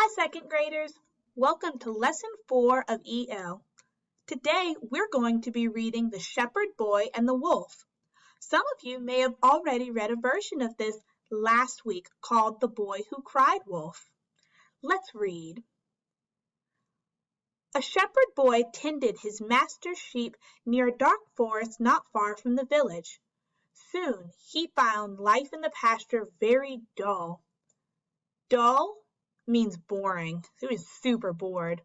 Hi, second graders. Welcome to Lesson 4 of EL. Today, we're going to be reading The Shepherd Boy and the Wolf. Some of you may have already read a version of this last week called The Boy Who Cried Wolf. Let's read. A shepherd boy tended his master's sheep near a dark forest not far from the village. Soon, he found life in the pasture very dull. Dull means boring. He was super bored.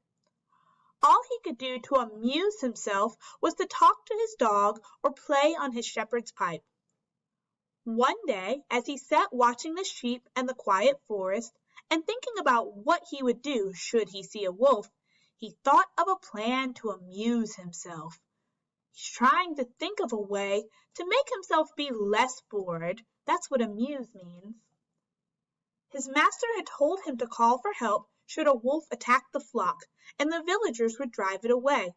All he could do to amuse himself was to talk to his dog or play on his shepherd's pipe. One day, as he sat watching the sheep and the quiet forest and thinking about what he would do should he see a wolf, he thought of a plan to amuse himself. He's trying to think of a way to make himself be less bored. That's what amuse means. His master had told him to call for help should a wolf attack the flock, and the villagers would drive it away.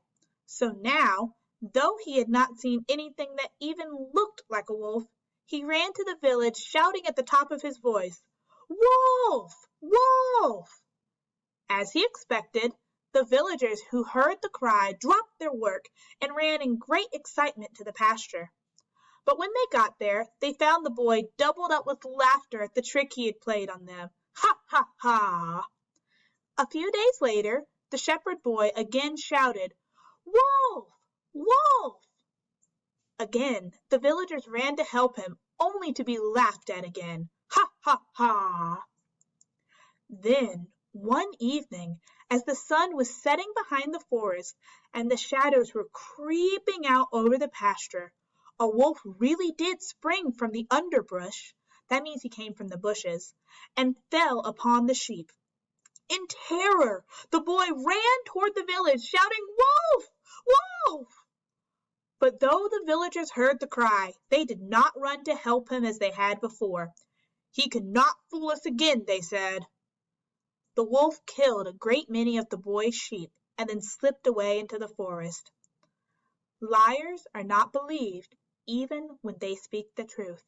So now, though he had not seen anything that even looked like a wolf, he ran to the village shouting at the top of his voice, "Wolf! Wolf!" As he expected, the villagers who heard the cry dropped their work and ran in great excitement to the pasture. But when they got there, they found the boy doubled up with laughter at the trick he had played on them. Ha, ha, ha! A few days later, the shepherd boy again shouted, "Wolf! Wolf!" Again, the villagers ran to help him, only to be laughed at again. Ha, ha, ha! Then, one evening, as the sun was setting behind the forest and the shadows were creeping out over the pasture, a wolf really did spring from the underbrush, that means he came from the bushes, and fell upon the sheep. In terror, the boy ran toward the village, shouting, "Wolf! Wolf!" But though the villagers heard the cry, they did not run to help him as they had before. "He cannot fool us again," they said. The wolf killed a great many of the boy's sheep and then slipped away into the forest. Liars are not believed, even when they speak the truth.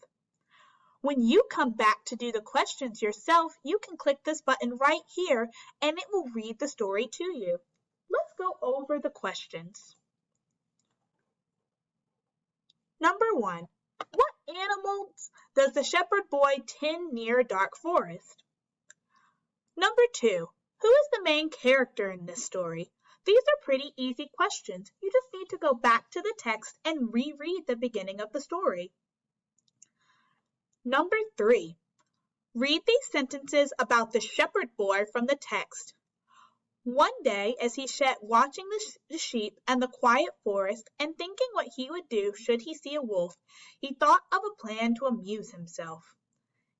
When you come back to do the questions yourself, you can click this button right here and it will read the story to you. Let's go over the questions. Number 1. What animals does the shepherd boy tend near a dark forest? Number 2. Who is the main character in this story? These are pretty easy questions. You just need to go back to the text and reread the beginning of the story. Number 3. Read these sentences about the shepherd boy from the text. One day, as he sat watching the sheep and the quiet forest and thinking what he would do should he see a wolf, he thought of a plan to amuse himself.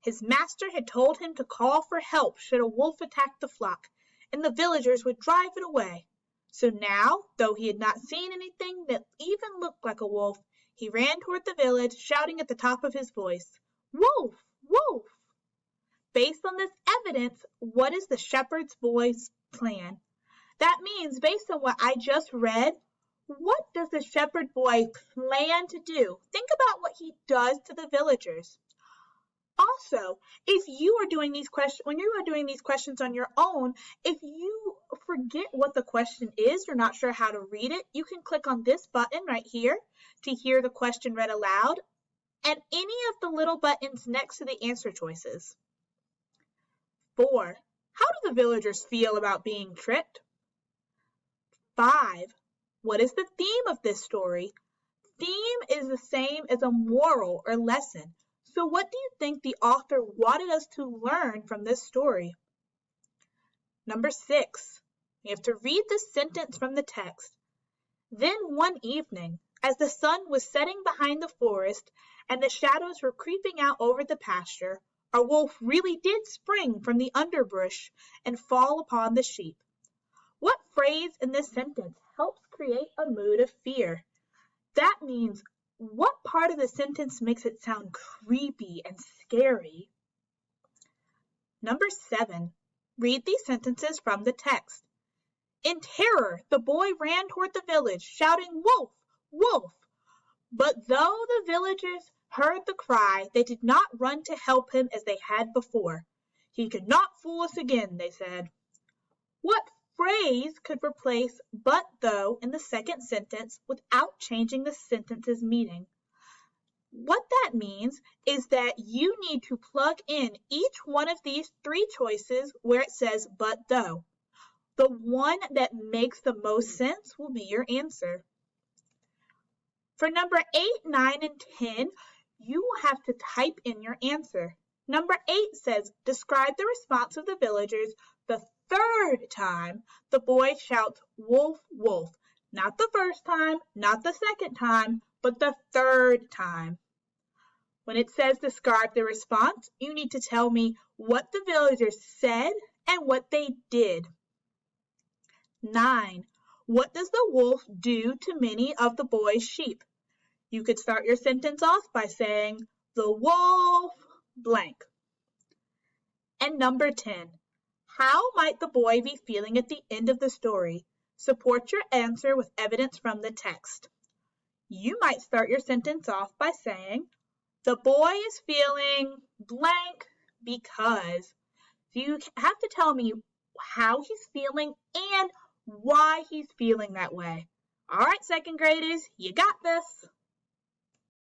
His master had told him to call for help should a wolf attack the flock, and the villagers would drive it away. So now, though he had not seen anything that even looked like a wolf, he ran toward the village, shouting at the top of his voice, "Wolf! Wolf!" Based on this evidence, what is the shepherd boy's plan? That means, based on what I just read, what does the shepherd boy plan to do? Think about what he does to the villagers. Also, if you are doing these questions, when you are doing these questions on your own, if you forget what the question is, you're not sure how to read it, you can click on this button right here to hear the question read aloud, and any of the little buttons next to the answer choices. 4. How do the villagers feel about being tricked? 5. What is the theme of this story? Theme is the same as a moral or lesson. So what do you think the author wanted us to learn from this story? Number 6. You have to read the sentence from the text. Then one evening, as the sun was setting behind the forest and the shadows were creeping out over the pasture, a wolf really did spring from the underbrush and fall upon the sheep. What phrase in this sentence helps create a mood of fear? That means, what part of the sentence makes it sound creepy and scary? Number 7. Read these sentences from the text. In terror, the boy ran toward the village, shouting, "Wolf! Wolf!" But though the villagers heard the cry, they did not run to help him as they had before. "He could not fool us again," they said. What phrase could replace but though in the second sentence without changing the sentence's meaning? What that means is that you need to plug in each one of these three choices where it says but though. The one that makes the most sense will be your answer. For number 8, 9, and 10, you will have to type in your answer. Number 8 says, describe the response of the villagers the third time the boy shouts, wolf, wolf. Not the first time, not the second time, but the third time. When it says describe the response, you need to tell me what the villagers said and what they did. 9. What does the wolf do to many of the boy's sheep? You could start your sentence off by saying, the wolf blank. And number 10. How might the boy be feeling at the end of the story? Support your answer with evidence from the text. You might start your sentence off by saying, the boy is feeling blank because. So you have to tell me how he's feeling and why he's feeling that way. All right, second graders, you got this.